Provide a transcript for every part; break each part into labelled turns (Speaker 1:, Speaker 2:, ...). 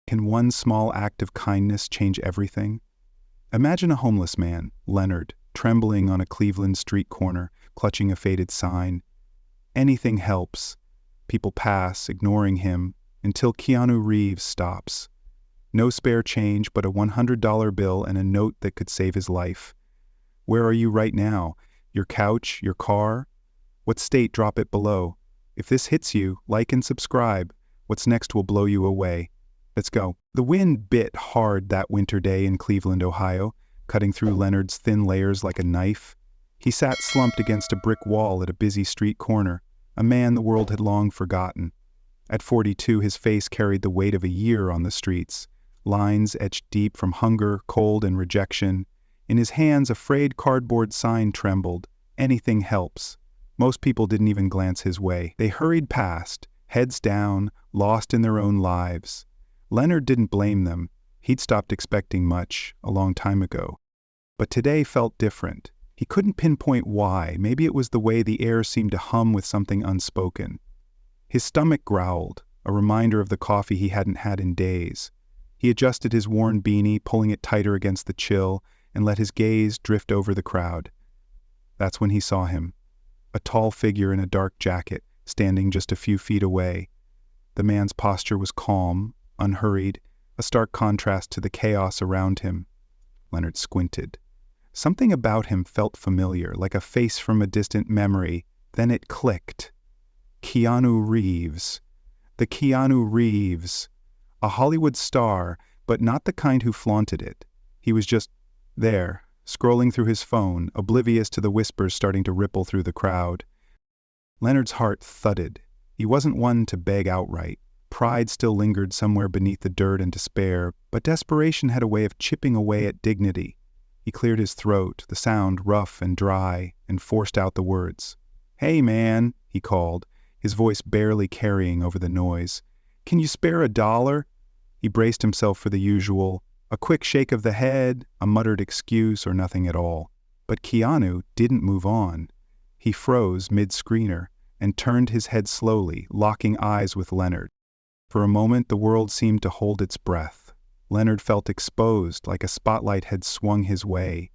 Speaker 1: Can one small act of kindness change everything? Imagine a homeless man, Leonard, trembling on a Cleveland street corner, clutching a faded sign. Anything helps. People pass, ignoring him, until Keanu Reeves stops. No spare change, but a $100 bill and a note that could save his life. Where are you right now? Your couch? Your car? What state? Drop it below. If this hits you, like and subscribe. What's next will blow you away. Let's go. The wind bit hard that winter day in Cleveland, Ohio, cutting through Leonard's thin layers like a knife. He sat slumped against a brick wall at a busy street corner, a man the world had long forgotten. At 42, his face carried the weight of a year on the streets, lines etched deep from hunger, cold, and rejection. In his hands, a frayed cardboard sign trembled. Anything helps. Most people didn't even glance his way. They hurried past, heads down, lost in their own lives. Leonard didn't blame them. He'd stopped expecting much a long time ago. But today felt different. He couldn't pinpoint why. Maybe it was the way the air seemed to hum with something unspoken. His stomach growled, a reminder of the coffee he hadn't had in days. He adjusted his worn beanie, pulling it tighter against the chill, and let his gaze drift over the crowd. That's when he saw him. A tall figure in a dark jacket, standing just a few feet away. The man's posture was calm, unhurried, a stark contrast to the chaos around him. Leonard squinted. Something about him felt familiar, like a face from a distant memory. Then it clicked. Keanu Reeves. The Keanu Reeves. A Hollywood star, but not the kind who flaunted it. He was just there, scrolling through his phone, oblivious to the whispers starting to ripple through the crowd. Leonard's heart thudded. He wasn't one to beg outright. Pride still lingered somewhere beneath the dirt and despair, but desperation had a way of chipping away at dignity. He cleared his throat, the sound rough and dry, and forced out the words. "Hey, man," he called, his voice barely carrying over the noise. "Can you spare $1?" He braced himself for the usual, a quick shake of the head, a muttered excuse, or nothing at all. But Keanu didn't move on. He froze mid-screener and turned his head slowly, locking eyes with Leonard. For a moment, the world seemed to hold its breath. Leonard felt exposed, like a spotlight had swung his way.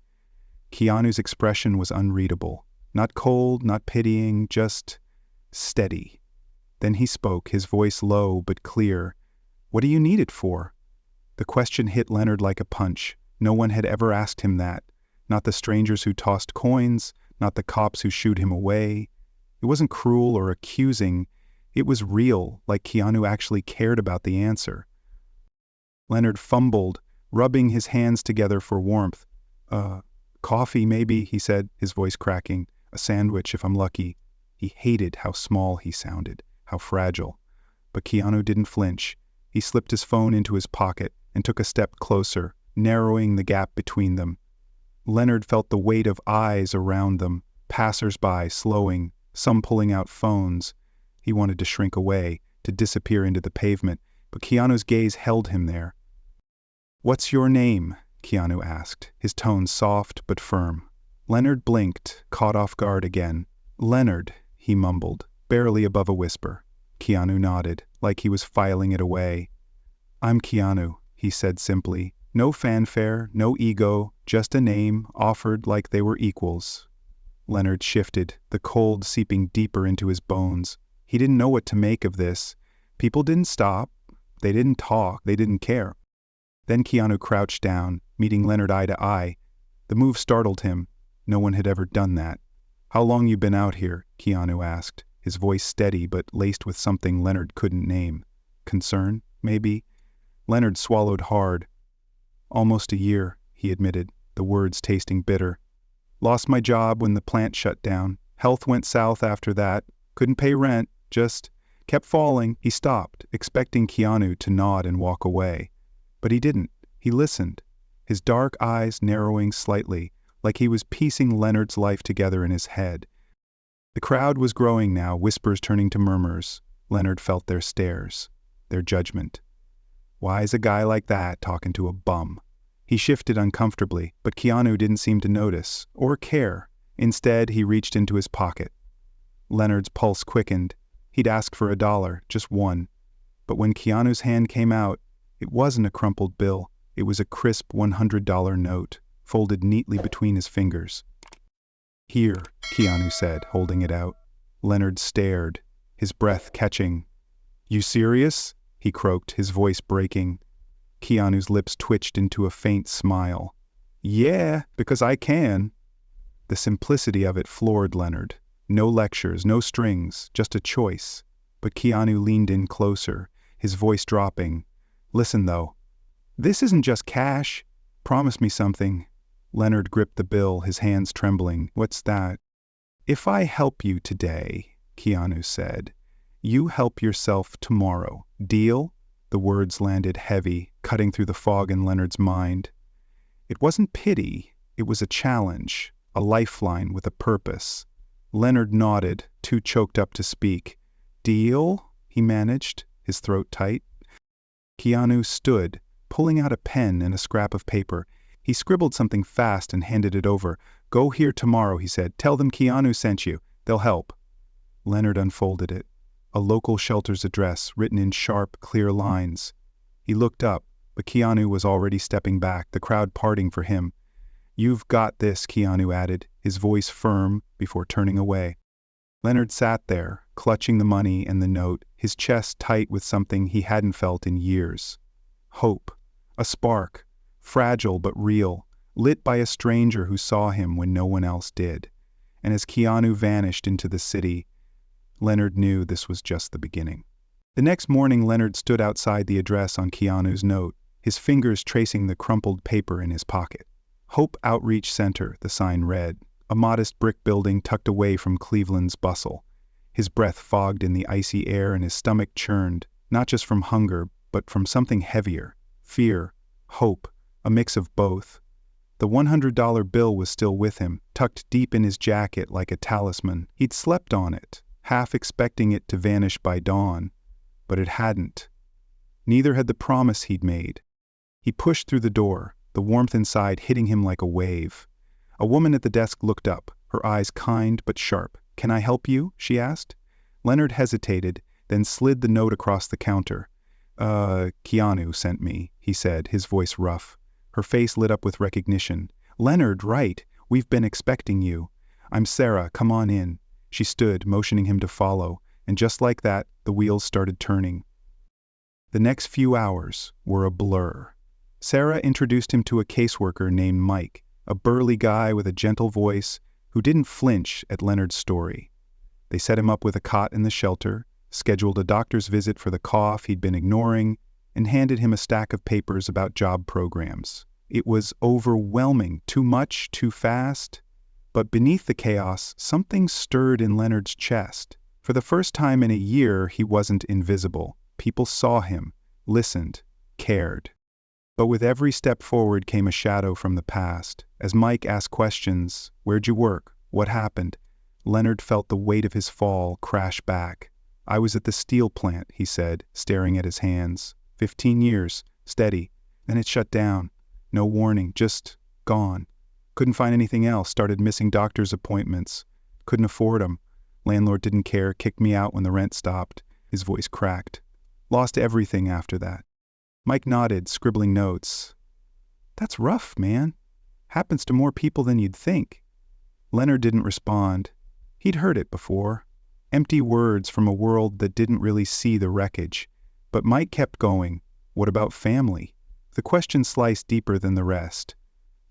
Speaker 1: Keanu's expression was unreadable. Not cold, not pitying, just steady. Then he spoke, his voice low but clear. "What do you need it for?" The question hit Leonard like a punch. No one had ever asked him that. Not the strangers who tossed coins, not the cops who shooed him away. It wasn't cruel or accusing. It was real, like Keanu actually cared about the answer. Leonard fumbled, rubbing his hands together for warmth. Coffee maybe," he said, his voice cracking. "A sandwich if I'm lucky." He hated how small he sounded, how fragile. But Keanu didn't flinch. He slipped his phone into his pocket and took a step closer, narrowing the gap between them. Leonard felt the weight of eyes around them, passers-by slowing, some pulling out phones. He wanted to shrink away, to disappear into the pavement, but Keanu's gaze held him there. "What's your name?" Keanu asked, his tone soft but firm. Leonard blinked, caught off guard again. "Leonard," he mumbled, barely above a whisper. Keanu nodded, like he was filing it away. "I'm Keanu," he said simply. No fanfare, no ego, just a name, offered like they were equals. Leonard shifted, the cold seeping deeper into his bones. He didn't know what to make of this. People didn't stop. They didn't talk. They didn't care. Then Keanu crouched down, meeting Leonard eye to eye. The move startled him. No one had ever done that. "How long you been out here?" Keanu asked, his voice steady but laced with something Leonard couldn't name. Concern, maybe? Leonard swallowed hard. "Almost a year," he admitted, the words tasting bitter. "Lost my job when the plant shut down. Health went south after that. Couldn't pay rent, just kept falling." He stopped, expecting Keanu to nod and walk away. But he didn't. He listened, his dark eyes narrowing slightly, like he was piecing Leonard's life together in his head. The crowd was growing now, whispers turning to murmurs. Leonard felt their stares, their judgment. Why is a guy like that talking to a bum? He shifted uncomfortably, but Keanu didn't seem to notice, or care. Instead, he reached into his pocket. Leonard's pulse quickened. He'd asked for $1, just one. But when Keanu's hand came out, It wasn't a crumpled bill. It was a crisp $100 note, folded neatly between his fingers. "Here," Keanu said, holding it out. Leonard stared, his breath catching. "You serious?" he croaked, his voice breaking. Keanu's lips twitched into a faint smile. "Yeah, because I can." The simplicity of it floored Leonard. No lectures, no strings, just a choice. But Keanu leaned in closer, his voice dropping. "Listen, though. This isn't just cash. Promise me something." Leonard gripped the bill, his hands trembling. "What's that?" "If I help you today," Keanu said, "you help yourself tomorrow. Deal?" The words landed heavy, cutting through the fog in Leonard's mind. It wasn't pity, it was a challenge, a lifeline with a purpose. Leonard nodded, too choked up to speak. "Deal?" he managed, his throat tight. Keanu stood, pulling out a pen and a scrap of paper. He scribbled something fast and handed it over. "Go here tomorrow," he said. "Tell them Keanu sent you. They'll help." Leonard unfolded it. A local shelter's address, written in sharp, clear lines. He looked up, but Keanu was already stepping back, the crowd parting for him. "You've got this," Keanu added, his voice firm, before turning away. Leonard sat there, clutching the money and the note, his chest tight with something he hadn't felt in years. Hope. A spark. Fragile but real, lit by a stranger who saw him when no one else did. And as Keanu vanished into the city, Leonard knew this was just the beginning. The next morning, Leonard stood outside the address on Keanu's note, his fingers tracing the crumpled paper in his pocket. Hope Outreach Center, the sign read, a modest brick building tucked away from Cleveland's bustle. His breath fogged in the icy air and his stomach churned, not just from hunger, but from something heavier. Fear, hope, a mix of both. The $100 bill was still with him, tucked deep in his jacket like a talisman. He'd slept on it, half expecting it to vanish by dawn, but it hadn't. Neither had the promise he'd made. He pushed through the door, the warmth inside hitting him like a wave. A woman at the desk looked up, her eyes kind but sharp. "Can I help you?" she asked. Leonard hesitated, then slid the note across the counter. Keanu sent me," he said, his voice rough. Her face lit up with recognition. "Leonard, right. We've been expecting you. I'm Sarah, come on in." She stood, motioning him to follow, and just like that, the wheels started turning. The next few hours were a blur. Sarah introduced him to a caseworker named Mike, a burly guy with a gentle voice who didn't flinch at Leonard's story. They set him up with a cot in the shelter, scheduled a doctor's visit for the cough he'd been ignoring, and handed him a stack of papers about job programs. It was overwhelming, too much, too fast. But beneath the chaos, something stirred in Leonard's chest. For the first time in a year, he wasn't invisible. People saw him, listened, cared. But with every step forward came a shadow from the past. As Mike asked questions, "Where'd you work? What happened?" Leonard felt the weight of his fall crash back. "I was at the steel plant," he said, staring at his hands. 15 years, steady. Then it shut down. No warning, just gone. Couldn't find anything else, started missing doctor's appointments. Couldn't afford them. Landlord didn't care, kicked me out when the rent stopped. His voice cracked. Lost everything after that. Mike nodded, scribbling notes. "That's rough, man. Happens to more people than you'd think." Leonard didn't respond. He'd heard it before. Empty words from a world that didn't really see the wreckage. But Mike kept going. "What about family?" The question sliced deeper than the rest.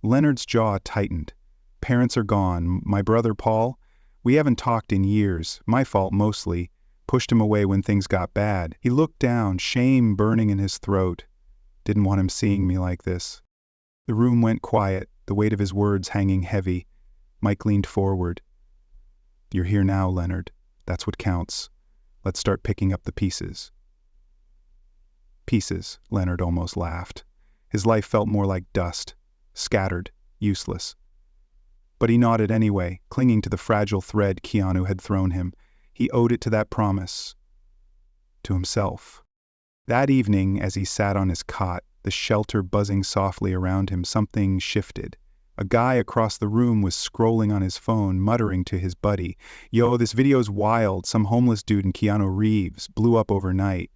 Speaker 1: Leonard's jaw tightened. "Parents are gone. My brother Paul, we haven't talked in years. My fault mostly. Pushed him away when things got bad." He looked down, shame burning in his throat. Didn't want him seeing me like this. The room went quiet, the weight of his words hanging heavy. Mike leaned forward. "You're here now, Leonard. That's what counts. Let's start picking up the pieces." Pieces, Leonard almost laughed. His life felt more like dust, scattered, useless. But he nodded anyway, clinging to the fragile thread Keanu had thrown him. He owed it to that promise. To himself. That evening, as he sat on his cot, the shelter buzzing softly around him, something shifted. A guy across the room was scrolling on his phone, muttering to his buddy, "Yo, this video's wild. Some homeless dude in Keanu Reeves blew up overnight."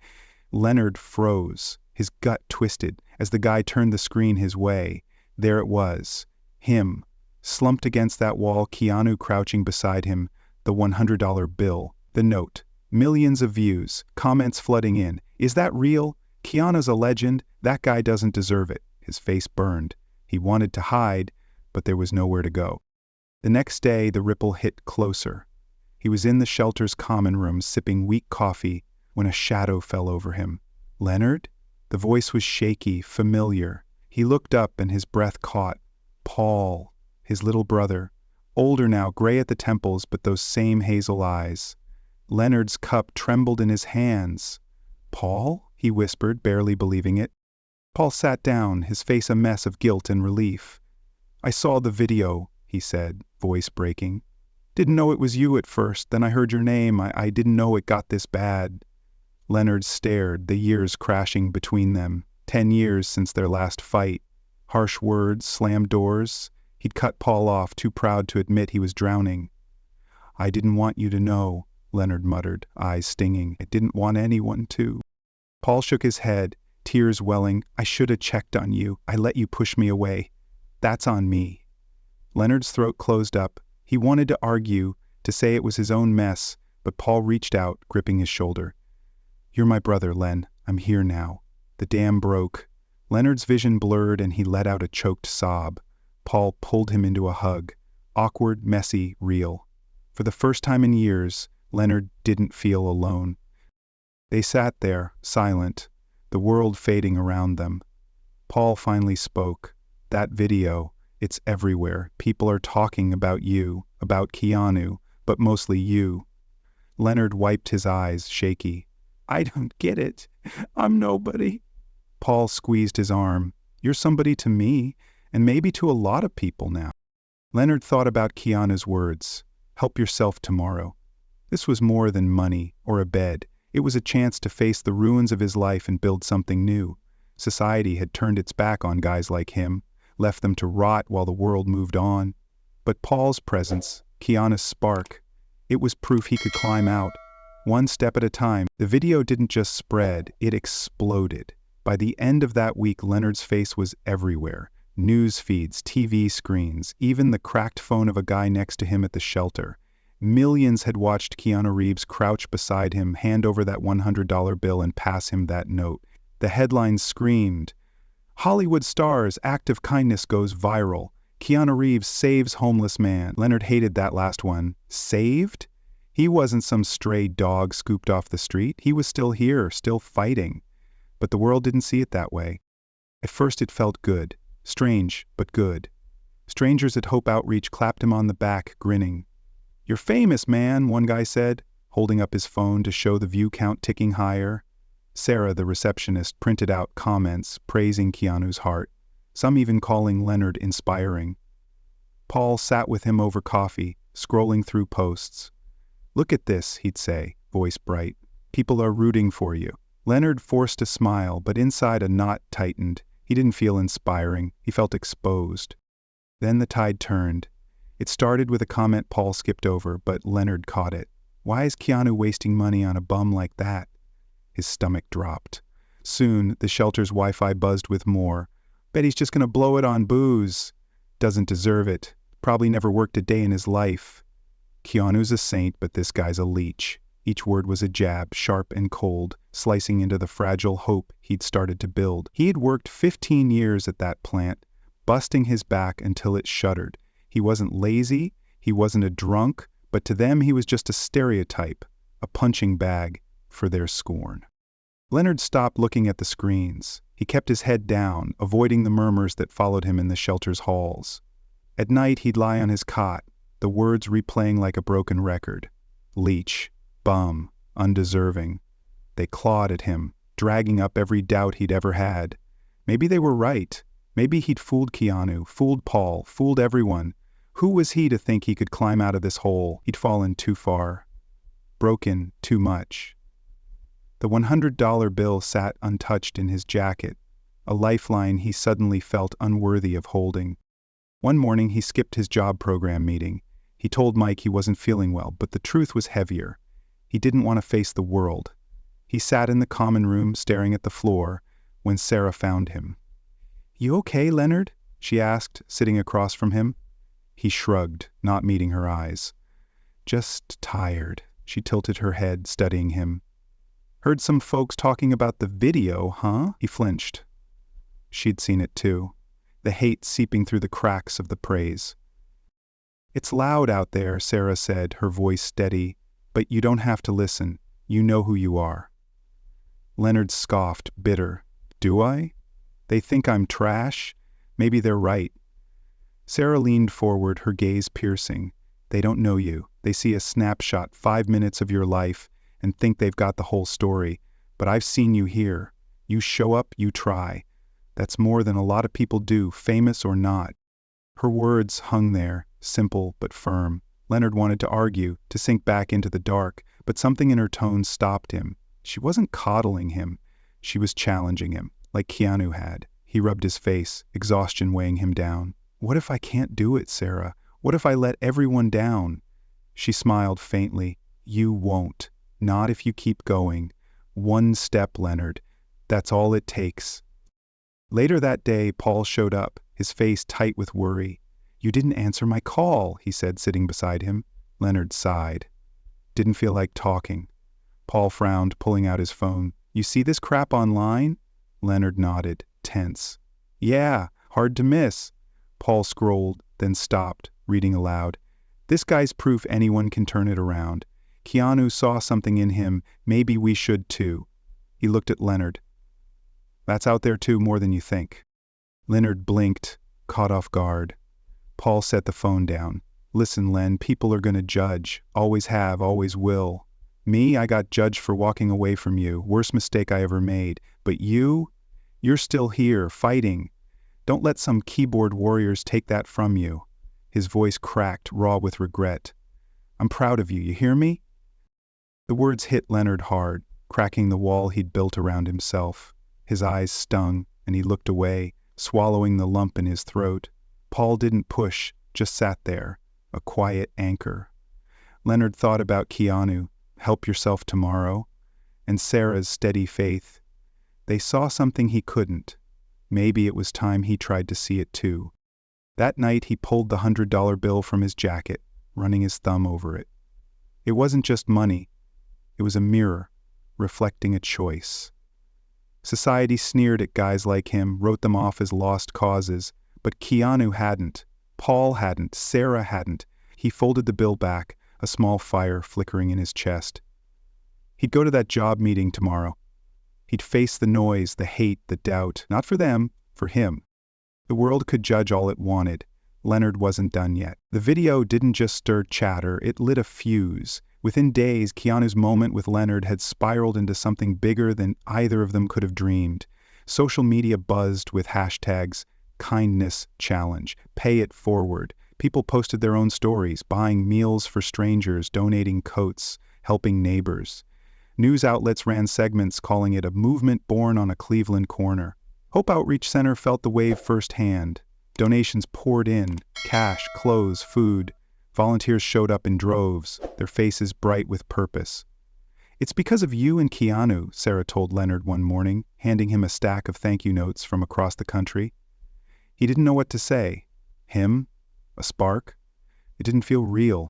Speaker 1: Leonard froze. His gut twisted as the guy turned the screen his way. There it was. Him. Slumped against that wall, Keanu crouching beside him, the $100 bill, the note. Millions of views, comments flooding in. Is that real? Keanu's a legend. That guy doesn't deserve it. His face burned. He wanted to hide, but there was nowhere to go. The next day, the ripple hit closer. He was in the shelter's common room, sipping weak coffee, when a shadow fell over him. Leonard? The voice was shaky, familiar. He looked up and his breath caught. Paul, his little brother. Older now, gray at the temples, but those same hazel eyes. Leonard's cup trembled in his hands. Paul? He whispered, barely believing it. Paul sat down, his face a mess of guilt and relief. I saw the video, he said, voice breaking. Didn't know it was you at first, then I heard your name. I didn't know it got this bad. Leonard stared, the years crashing between them. 10 years since their last fight. Harsh words, slammed doors. He'd cut Paul off, too proud to admit he was drowning. I didn't want you to know, Leonard muttered, eyes stinging. I didn't want anyone to. Paul shook his head, tears welling. I should have checked on you. I let you push me away. That's on me. Leonard's throat closed up. He wanted to argue, to say it was his own mess, but Paul reached out, gripping his shoulder. You're my brother, Len. I'm here now. The dam broke. Leonard's vision blurred and he let out a choked sob. Paul pulled him into a hug. Awkward, messy, real. For the first time in years, Leonard didn't feel alone. They sat there, silent, the world fading around them. Paul finally spoke. That video, it's everywhere. People are talking about you, about Keanu, but mostly you. Leonard wiped his eyes, shaky. I don't get it. I'm nobody. Paul squeezed his arm. You're somebody to me, and maybe to a lot of people now. Leonard thought about Keanu's words. Help yourself tomorrow. This was more than money or a bed. It was a chance to face the ruins of his life and build something new. Society had turned its back on guys like him, left them to rot while the world moved on. But Paul's presence, Keanu's spark, it was proof he could climb out. One step at a time. The video didn't just spread, it exploded. By the end of that week, Leonard's face was everywhere. News feeds, TV screens, even the cracked phone of a guy next to him at the shelter. Millions had watched Keanu Reeves crouch beside him, hand over that $100 bill and pass him that note. The headlines screamed, Hollywood stars, act of kindness goes viral. Keanu Reeves saves homeless man. Leonard hated that last one. Saved? He wasn't some stray dog scooped off the street. He was still here, still fighting. But the world didn't see it that way. At first it felt good. Strange, but good. Strangers at Hope Outreach clapped him on the back, grinning. You're famous, man, one guy said, holding up his phone to show the view count ticking higher. Sarah, the receptionist, printed out comments praising Keanu's heart, some even calling Leonard inspiring. Paul sat with him over coffee, scrolling through posts. Look at this, he'd say, voice bright. People are rooting for you. Leonard forced a smile, but inside a knot tightened. He didn't feel inspiring. He felt exposed. Then the tide turned. It started with a comment Paul skipped over, but Leonard caught it. Why is Keanu wasting money on a bum like that? His stomach dropped. Soon, the shelter's Wi-Fi buzzed with more. Bet he's just gonna blow it on booze. Doesn't deserve it. Probably never worked a day in his life. Keanu's a saint, but this guy's a leech. Each word was a jab, sharp and cold, slicing into the fragile hope he'd started to build. He had worked 15 years at that plant, busting his back until it shuddered. He wasn't lazy, he wasn't a drunk, but to them he was just a stereotype, a punching bag for their scorn. Leonard stopped looking at the screens. He kept his head down, avoiding the murmurs that followed him in the shelter's halls. At night he'd lie on his cot, the words replaying like a broken record. Leech, bum, undeserving. They clawed at him, dragging up every doubt he'd ever had. Maybe they were right. Maybe he'd fooled Keanu, fooled Paul, fooled everyone. Who was he to think he could climb out of this hole? He'd fallen too far. Broken too much. The $100 bill sat untouched in his jacket, a lifeline he suddenly felt unworthy of holding. One morning he skipped his job program meeting. He told Mike he wasn't feeling well, but the truth was heavier. He didn't want to face the world. He sat in the common room, staring at the floor, when Sarah found him. "You okay, Leonard?" she asked, sitting across from him. He shrugged, not meeting her eyes. "Just tired." She tilted her head, studying him. "Heard some folks talking about the video, huh?" He flinched. She'd seen it too, the hate seeping through the cracks of the praise. "It's loud out there," Sarah said, her voice steady, "but you don't have to listen. You know who you are." Leonard scoffed, bitter. "Do I? They think I'm trash? Maybe they're right." Sarah leaned forward, her gaze piercing. "They don't know you. They see a snapshot, 5 minutes of your life, and think they've got the whole story. But I've seen you here. You show up, you try. That's more than a lot of people do, famous or not." Her words hung there, simple but firm. Leonard wanted to argue, to sink back into the dark, but something in her tone stopped him. She wasn't coddling him. She was challenging him, like Keanu had. He rubbed his face, exhaustion weighing him down. "What if I can't do it, Sarah? What if I let everyone down?" She smiled faintly. "You won't. Not if you keep going. One step, Leonard. That's all it takes." Later that day, Paul showed up, his face tight with worry. "You didn't answer my call," he said, sitting beside him. Leonard sighed. "Didn't feel like talking." Paul frowned, pulling out his phone. "You see this crap online?" Leonard nodded, tense. "Yeah, hard to miss." Paul scrolled, then stopped, reading aloud. "This guy's proof anyone can turn it around. Keanu saw something in him. Maybe we should too." He looked at Leonard. "That's out there too, more than you think." Leonard blinked, caught off guard. Paul set the phone down. "Listen, Len, people are gonna judge. Always have, always will. Me, I got judged for walking away from you. Worst mistake I ever made. But you're still here, fighting. Don't let some keyboard warriors take that from you." His voice cracked, raw with regret. "I'm proud of you, you hear me?" The words hit Leonard hard, cracking the wall he'd built around himself. His eyes stung, and he looked away, swallowing the lump in his throat. Paul didn't push, just sat there, a quiet anchor. Leonard thought about Keanu, help yourself tomorrow, and Sarah's steady faith. They saw something he couldn't. Maybe it was time he tried to see it too. That night he pulled the $100 bill from his jacket, running his thumb over it. It wasn't just money. It was a mirror, reflecting a choice. Society sneered at guys like him, wrote them off as lost causes, but Keanu hadn't. Paul hadn't. Sarah hadn't. He folded the bill back, a small fire flickering in his chest. He'd go to that job meeting tomorrow. He'd face the noise, the hate, the doubt, not for them, for him. The world could judge all it wanted. Leonard wasn't done yet. The video didn't just stir chatter, it lit a fuse. Within days, Keanu's moment with Leonard had spiraled into something bigger than either of them could have dreamed. Social media buzzed with hashtags, kindness challenge, pay it forward. People posted their own stories, buying meals for strangers, donating coats, helping neighbors. News outlets ran segments calling it a movement born on a Cleveland corner. Hope Outreach Center felt the wave firsthand. Donations poured in, cash, clothes, food. Volunteers showed up in droves, their faces bright with purpose. "It's because of you and Keanu," Sarah told Leonard one morning, handing him a stack of thank you notes from across the country. He didn't know what to say. Him? A spark? It didn't feel real.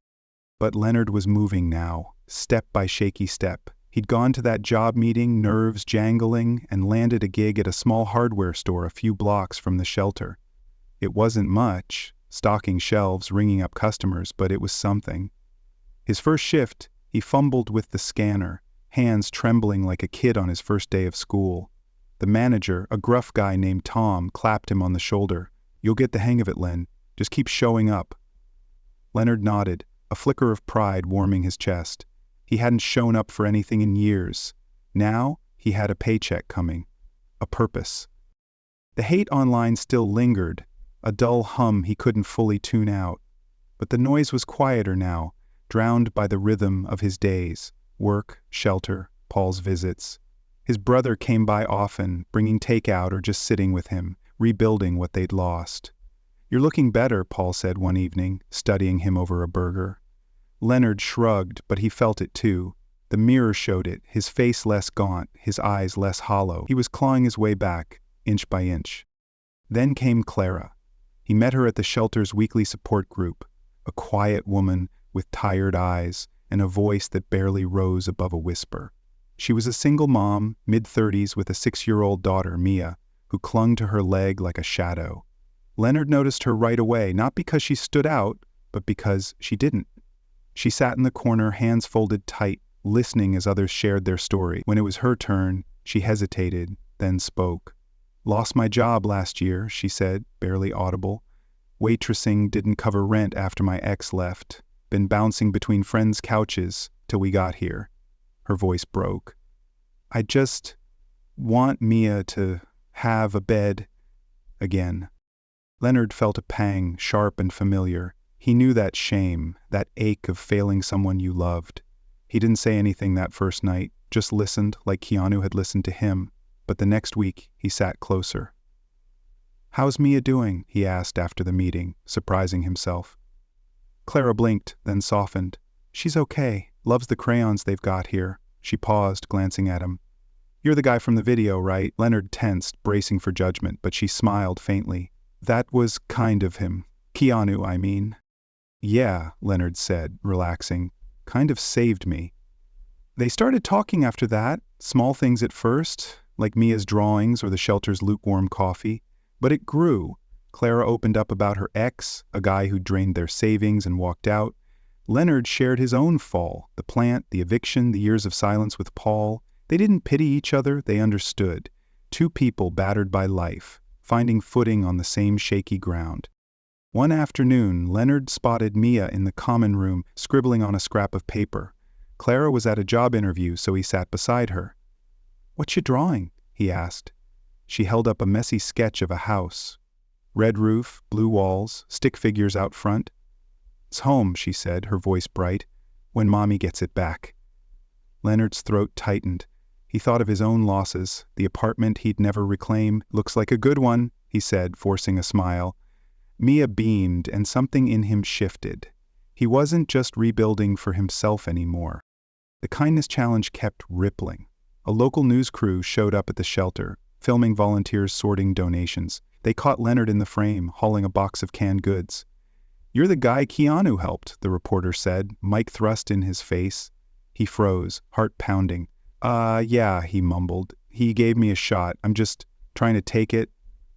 Speaker 1: But Leonard was moving now, step by shaky step. He'd gone to that job meeting, nerves jangling, and landed a gig at a small hardware store a few blocks from the shelter. It wasn't much, stocking shelves, ringing up customers, but it was something. His first shift, he fumbled with the scanner, hands trembling like a kid on his first day of school. The manager, a gruff guy named Tom, clapped him on the shoulder. "You'll get the hang of it, Len. Just keep showing up." Leonard nodded, a flicker of pride warming his chest. He hadn't shown up for anything in years. Now, he had a paycheck coming. A purpose. The hate online still lingered, a dull hum he couldn't fully tune out. But the noise was quieter now, drowned by the rhythm of his days. Work, shelter, Paul's visits. His brother came by often, bringing takeout or just sitting with him, rebuilding what they'd lost. "You're looking better," Paul said one evening, studying him over a burger. Leonard shrugged, but he felt it too. The mirror showed it, his face less gaunt, his eyes less hollow. He was clawing his way back, inch by inch. Then came Clara. He met her at the shelter's weekly support group, a quiet woman with tired eyes and a voice that barely rose above a whisper. She was a single mom, mid-30s, with a 6-year-old daughter, Mia, who clung to her leg like a shadow. Leonard noticed her right away, not because she stood out, but because she didn't. She sat in the corner, hands folded tight, listening as others shared their story. When it was her turn, she hesitated, then spoke. "Lost my job last year," she said, barely audible. "Waitressing didn't cover rent after my ex left. Been bouncing between friends' couches till we got here." Her voice broke. "I just want Mia to have a bed again." Leonard felt a pang, sharp and familiar. He knew that shame, that ache of failing someone you loved. He didn't say anything that first night, just listened like Keanu had listened to him, but the next week he sat closer. "How's Mia doing?" he asked after the meeting, surprising himself. Clara blinked, then softened. "She's okay. Loves the crayons they've got here." She paused, glancing at him. "You're the guy from the video, right?" Leonard tensed, bracing for judgment, but she smiled faintly. "That was kind of him. Keanu, I mean." "Yeah," Leonard said, relaxing. "Kind of saved me." They started talking after that, small things at first, like Mia's drawings or the shelter's lukewarm coffee. But it grew. Clara opened up about her ex, a guy who drained their savings and walked out. Leonard shared his own fall, the plant, the eviction, the years of silence with Paul. They didn't pity each other, they understood. Two people battered by life, finding footing on the same shaky ground. One afternoon, Leonard spotted Mia in the common room, scribbling on a scrap of paper. Clara was at a job interview, so he sat beside her. "What you drawing?" he asked. She held up a messy sketch of a house. Red roof, blue walls, stick figures out front. "It's home," she said, her voice bright, "when Mommy gets it back." Leonard's throat tightened. He thought of his own losses, the apartment he'd never reclaim. "Looks like a good one," he said, forcing a smile. Mia beamed, and something in him shifted. He wasn't just rebuilding for himself anymore. The kindness challenge kept rippling. A local news crew showed up at the shelter, filming volunteers sorting donations. They caught Leonard in the frame, hauling a box of canned goods. "You're the guy Keanu helped," the reporter said, mic thrust in his face. He froze, heart pounding. Yeah," he mumbled. "He gave me a shot. I'm just trying to take it."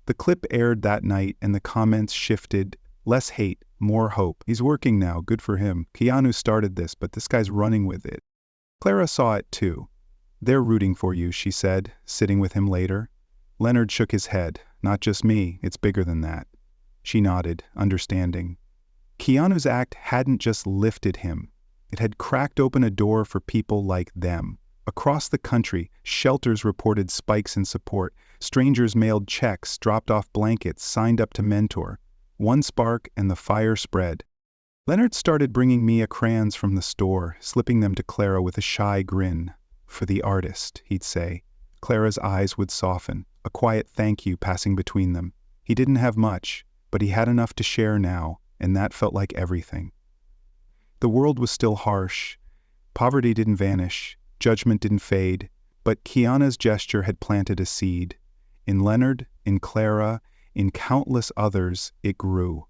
Speaker 1: The clip aired that night, and the comments shifted. Less hate, more hope. "He's working now, good for him. Keanu started this, but this guy's running with it." Clara saw it too. "They're rooting for you," she said, sitting with him later. Leonard shook his head. "Not just me, it's bigger than that." She nodded, understanding. Keanu's act hadn't just lifted him. It had cracked open a door for people like them. Across the country, shelters reported spikes in support. Strangers mailed checks, dropped off blankets, signed up to mentor. One spark and the fire spread. Leonard started bringing Mia crayons from the store, slipping them to Clara with a shy grin. "For the artist," he'd say. Clara's eyes would soften, a quiet thank you passing between them. He didn't have much, but he had enough to share now, and that felt like everything. The world was still harsh. Poverty didn't vanish. Judgment didn't fade, but Keanu's gesture had planted a seed. In Leonard, in Clara, in countless others, it grew.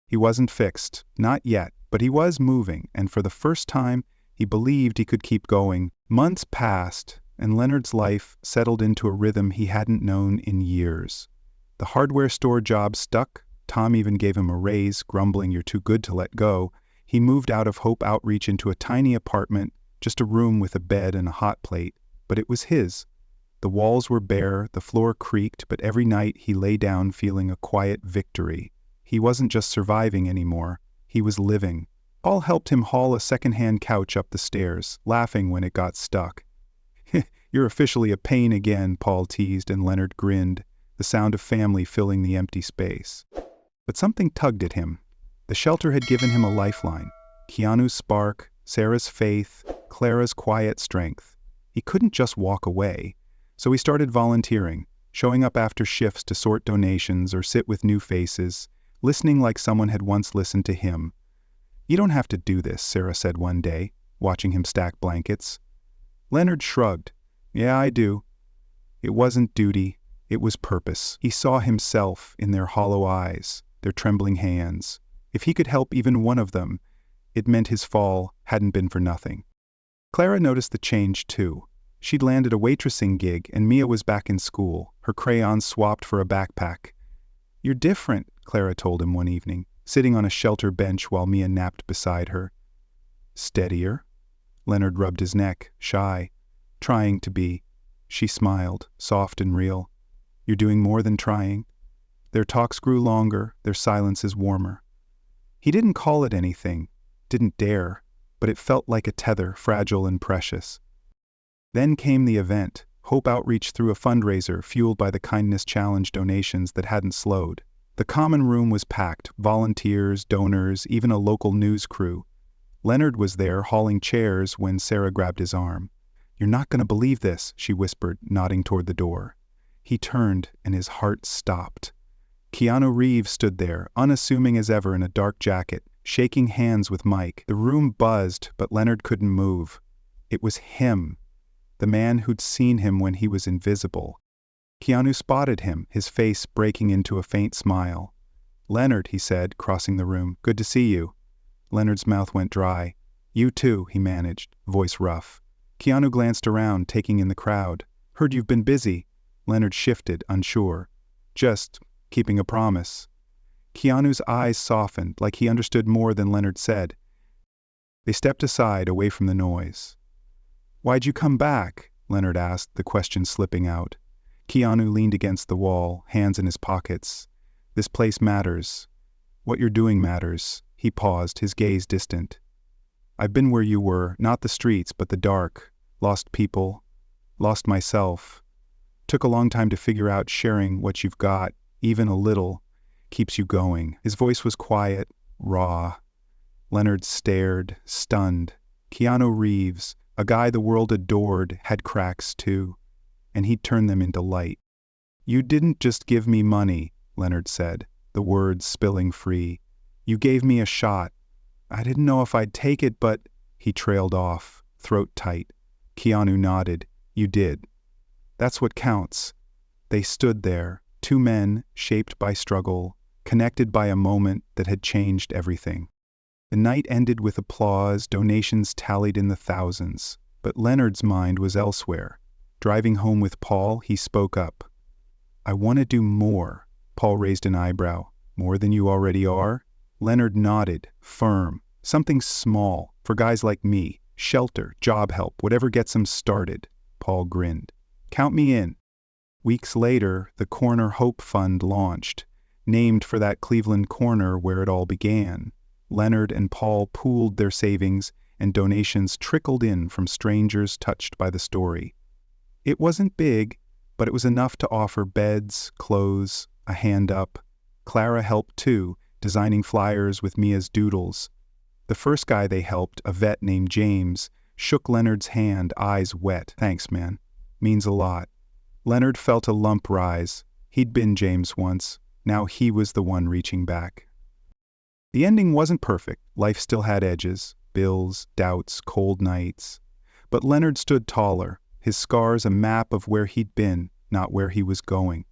Speaker 1: He wasn't fixed, not yet, but he was moving, and for the first time, he believed he could keep going. Months passed, and Leonard's life settled into a rhythm he hadn't known in years. The hardware store job stuck. Tom even gave him a raise, grumbling, "You're too good to let go." He moved out of Hope Outreach into a tiny apartment, just a room with a bed and a hot plate, but it was his. The walls were bare, the floor creaked, but every night he lay down feeling a quiet victory. He wasn't just surviving anymore, he was living. Paul helped him haul a second-hand couch up the stairs, laughing when it got stuck. "You're officially a pain again," Paul teased, and Leonard grinned, the sound of family filling the empty space. But something tugged at him. The shelter had given him a lifeline. Keanu's spark, Sarah's faith, Clara's quiet strength. He couldn't just walk away. So he started volunteering, showing up after shifts to sort donations or sit with new faces, listening like someone had once listened to him. "You don't have to do this," Sarah said one day, watching him stack blankets. Leonard shrugged. Yeah, I do. It wasn't duty, it was purpose. He saw himself in their hollow eyes, their trembling hands. If he could help even one of them, it meant his fall hadn't been for nothing. Clara noticed the change too. She'd landed a waitressing gig and Mia was back in school, her crayons swapped for a backpack. You're different, Clara told him one evening, sitting on a shelter bench while Mia napped beside her. Steadier? Leonard rubbed his neck, shy, trying to be. She smiled, soft and real. You're doing more than trying. Their talks grew longer, their silences warmer. He didn't call it anything, didn't dare, but it felt like a tether, fragile and precious. Then came the event. Hope Outreach threw a fundraiser fueled by the Kindness Challenge donations that hadn't slowed. The common room was packed, volunteers, donors, even a local news crew. Leonard was there hauling chairs when Sarah grabbed his arm. You're not going to believe this, she whispered, nodding toward the door. He turned and his heart stopped. Keanu Reeves stood there, unassuming as ever in a dark jacket, shaking hands with Mike. The room buzzed, but Leonard couldn't move. It was him. The man who'd seen him when he was invisible. Keanu spotted him, his face breaking into a faint smile. Leonard, he said, crossing the room, good to see you. Leonard's mouth went dry. You too, he managed, voice rough. Keanu glanced around, taking in the crowd. Heard you've been busy. Leonard shifted, unsure. Just keeping a promise. Keanu's eyes softened, like he understood more than Leonard said. They stepped aside, away from the noise. Why'd you come back? Leonard asked, the question slipping out. Keanu leaned against the wall, hands in his pockets. This place matters. What you're doing matters. He paused, his gaze distant. I've been where you were, not the streets, but the dark. Lost people. Lost myself. Took a long time to figure out sharing what you've got, even a little, keeps you going. His voice was quiet, raw. Leonard stared, stunned. Keanu Reeves, a guy the world adored, had cracks too, and he'd turn them into light. You didn't just give me money, Leonard said, the words spilling free. You gave me a shot. I didn't know if I'd take it, but... He trailed off, throat tight. Keanu nodded. You did. That's what counts. They stood there, two men, shaped by struggle, connected by a moment that had changed everything. The night ended with applause, donations tallied in the thousands. But Leonard's mind was elsewhere. Driving home with Paul, he spoke up. I want to do more. Paul raised an eyebrow. More than you already are? Leonard nodded, firm. Something small, for guys like me. Shelter, job help, whatever gets them started. Paul grinned. Count me in. Weeks later, the Corner Hope Fund launched, named for that Cleveland corner where it all began. Leonard and Paul pooled their savings, and donations trickled in from strangers touched by the story. It wasn't big, but it was enough to offer beds, clothes, a hand up. Clara helped too, designing flyers with Mia's doodles. The first guy they helped, a vet named James, shook Leonard's hand, eyes wet. Thanks, man. Means a lot. Leonard felt a lump rise. He'd been James once. Now he was the one reaching back. The ending wasn't perfect. Life still had edges, bills, doubts, cold nights. But Leonard stood taller, his scars a map of where he'd been, not where he was going.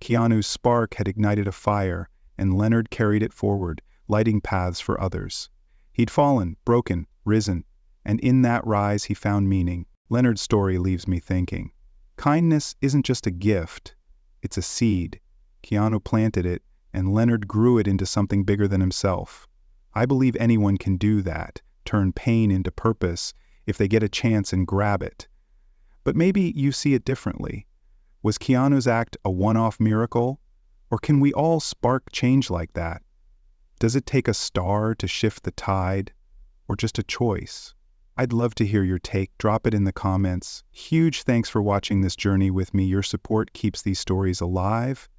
Speaker 1: Keanu's spark had ignited a fire, and Leonard carried it forward, lighting paths for others. He'd fallen, broken, risen, and in that rise he found meaning. Leonard's story leaves me thinking. Kindness isn't just a gift, it's a seed. Keanu planted it, and Leonard grew it into something bigger than himself. I believe anyone can do that, turn pain into purpose, if they get a chance and grab it. But maybe you see it differently. Was Keanu's act a one-off miracle? Or can we all spark change like that? Does it take a star to shift the tide? Or just a choice? I'd love to hear your take. Drop it in the comments. Huge thanks for watching this journey with me. Your support keeps these stories alive.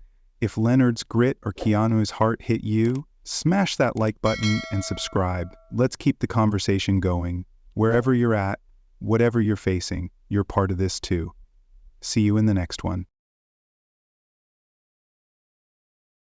Speaker 1: If Leonard's grit or Keanu's heart hit you, smash that like button and subscribe. Let's keep the conversation going. Wherever you're at, whatever you're facing, you're part of this too. See you in the next one.